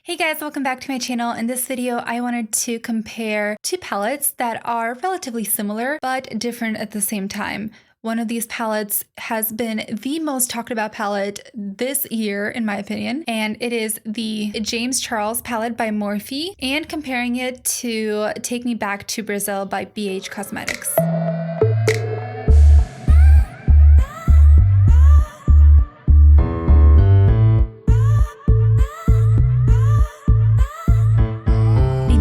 Hey guys, welcome back to my channel. In this video, I wanted to compare two palettes that are relatively similar but different at the same time. One of these palettes has been the most talked about palette this year, in my opinion, and it is the James Charles palette by Morphe, and comparing it to Take Me Back to Brazil by BH Cosmetics.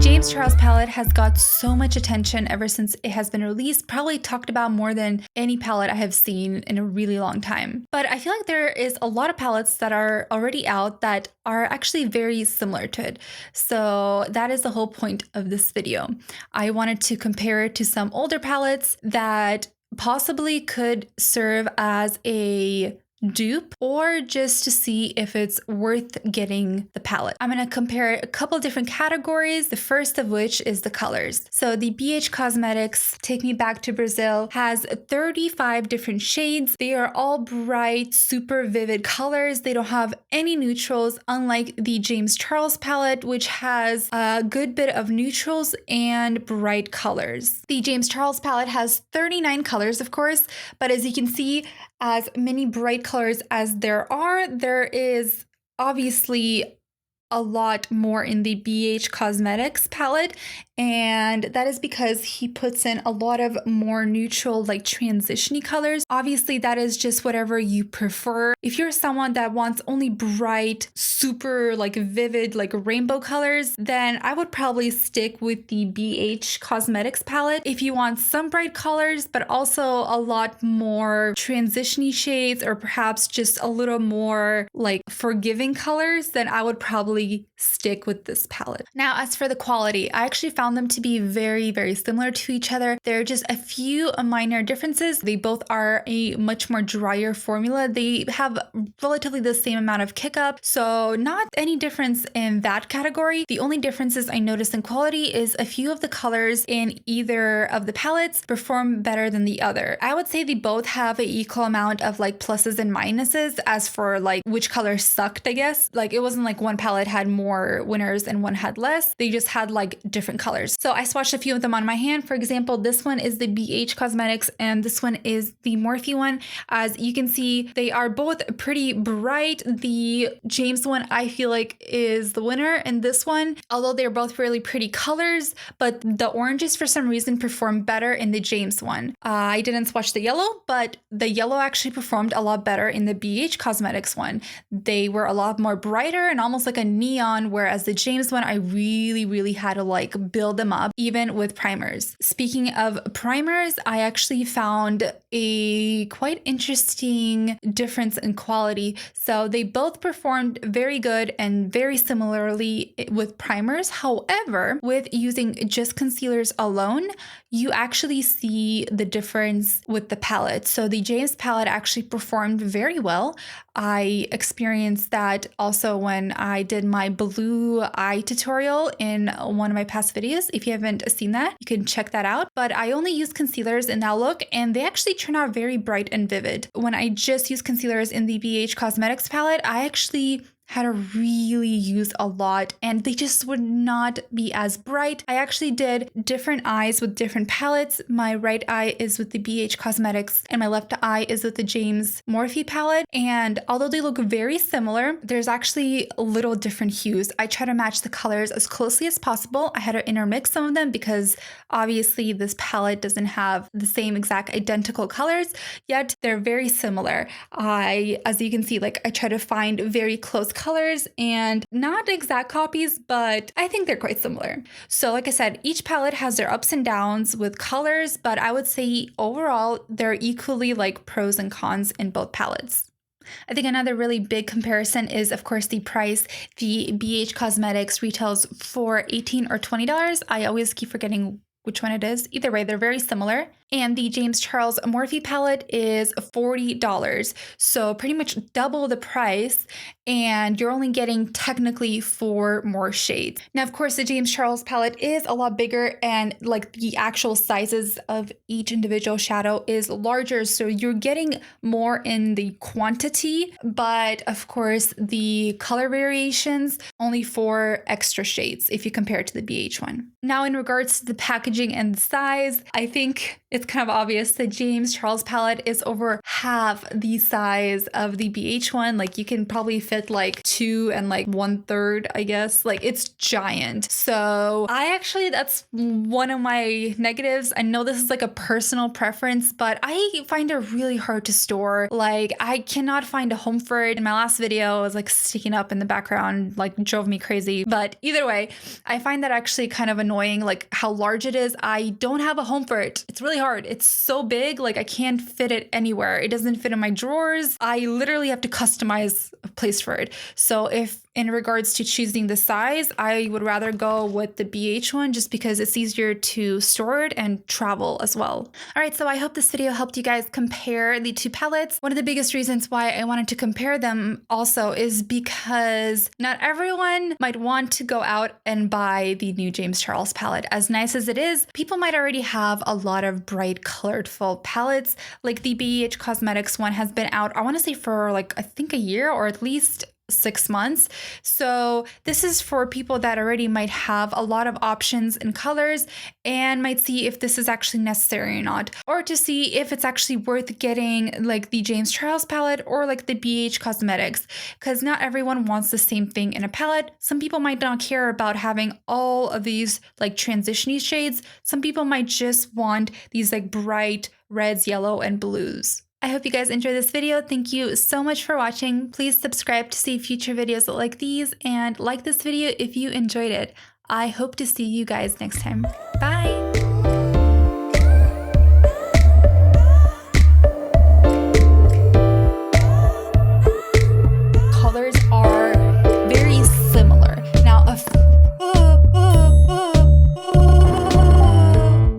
James Charles palette has got so much attention ever since it has been released, probably talked about more than any palette I have seen in a really long time. But I feel like there is a lot of palettes that are already out that are actually very similar to it. So that is the whole point of this video. I wanted to compare it to some older palettes that possibly could serve as a dupe or just to see if it's worth getting the palette. I'm going to compare a couple different categories, the first of which is the colors. So the BH Cosmetics Take Me Back to Brazil has 35 different shades. They are all bright, super vivid colors. They don't have any neutrals, unlike the James Charles palette, which has a good bit of neutrals and bright colors. The James Charles palette has 39 colors, of course, but as you can see, as many bright colors as there is obviously a lot more in the BH Cosmetics palette, and that is because he puts in a lot of more neutral, like transition-y colors. Obviously, that is just whatever you prefer. If you're someone that wants only bright, super like vivid, like rainbow colors, then I would probably stick with the BH Cosmetics palette. If you want some bright colors, but also a lot more transition-y shades, or perhaps just a little more like forgiving colors, then I would probably stick with this palette. Now, as for the quality, I actually found them to be very, very similar to each other. There are just a few minor differences. They both are a much more drier formula. They have relatively the same amount of kick up, so not any difference in that category. The only differences I noticed in quality is a few of the colors in either of the palettes perform better than the other. I would say they both have an equal amount of like pluses and minuses. As for like which color sucked, I guess, like it wasn't like one palette had more winners and one had less. They just had like different colors. So I swatched a few of them on my hand. For example, this one is the BH Cosmetics and this one is the Morphe one. As you can see, they are both pretty bright. The James one I feel like is the winner, and this one, although they're both really pretty colors, but the oranges for some reason perform better in the James one. I didn't swatch the yellow, but the yellow actually performed a lot better in the BH Cosmetics one. They were a lot more brighter and almost like a neon, whereas the James one, I really had to like build them up even with primers. Speaking of primers, I actually found a quite interesting difference in quality. So they both performed very good and very similarly with primers. However, with using just concealers alone, you actually see the difference with the palette. So the James palette actually performed very well. I experienced that also when I did my blue eye tutorial in one of my past videos. If you haven't seen that, you can check that out. But I only used concealers in that look, and they actually turn out very bright and vivid. When I just used concealers in the BH Cosmetics palette, I actually had to really use a lot and they just would not be as bright. I actually did different eyes with different palettes. My right eye is with the BH Cosmetics and my left eye is with the James Morphe palette. And although they look very similar, there's actually little different hues. I try to match the colors as closely as possible. I had to intermix some of them because obviously this palette doesn't have the same exact identical colors, yet they're very similar. As you can see, like I try to find very close colors and not exact copies, but I think they're quite similar. So like I said, each palette has their ups and downs with colors, but I would say overall they're equally like pros and cons in both palettes. I think another really big comparison is, of course, the price. The BH Cosmetics retails for $18 or $20. I always keep forgetting which one it is. Either way, they're very similar. and the James Charles Morphe palette is $40. So pretty much double the price, and you're only getting technically 4 more shades. Now, of course, the James Charles palette is a lot bigger, and like the actual sizes of each individual shadow is larger, so you're getting more in the quantity, but of course the color variations only 4 extra shades if you compare it to the BH one. Now, in regards to the packaging and the size, I think it's kind of obvious the James Charles palette is over half the size of the BH one. Like you can probably fit like 2 and like 1/3, I guess. Like it's giant. So that's one of my negatives. I know this is like a personal preference, but I find it really hard to store. Like I cannot find a home for it. In my last video, it was like sticking up in the background, like drove me crazy. But either way, I find that actually kind of annoying, like how large it is. I don't have a home for it. It's really hard. It's so big, like I can't fit it anywhere. It doesn't fit in my drawers. I literally have to customize a place for it. So if in regards to choosing the size, I would rather go with the BH one just because it's easier to store it and travel as well. All right, so I hope this video helped you guys compare the 2 palettes. One of the biggest reasons why I wanted to compare them also is because not everyone might want to go out and buy the new James Charles palette. As nice as it is, people might already have a lot of bright, colorful palettes. Like the BH Cosmetics one has been out, I want to say for like, I think a year or at least 6 months. So this is for people that already might have a lot of options and colors and might see if this is actually necessary or not, or to see if it's actually worth getting like the James Charles palette or like the BH Cosmetics, because not everyone wants the same thing in a palette. Some people might not care about having all of these like transition-y shades. Some people might just want these like bright reds, yellow, and blues. I hope you guys enjoyed this video. Thank you so much for watching. Please subscribe to see future videos like these and like this video if you enjoyed it. I hope to see you guys next time. Bye!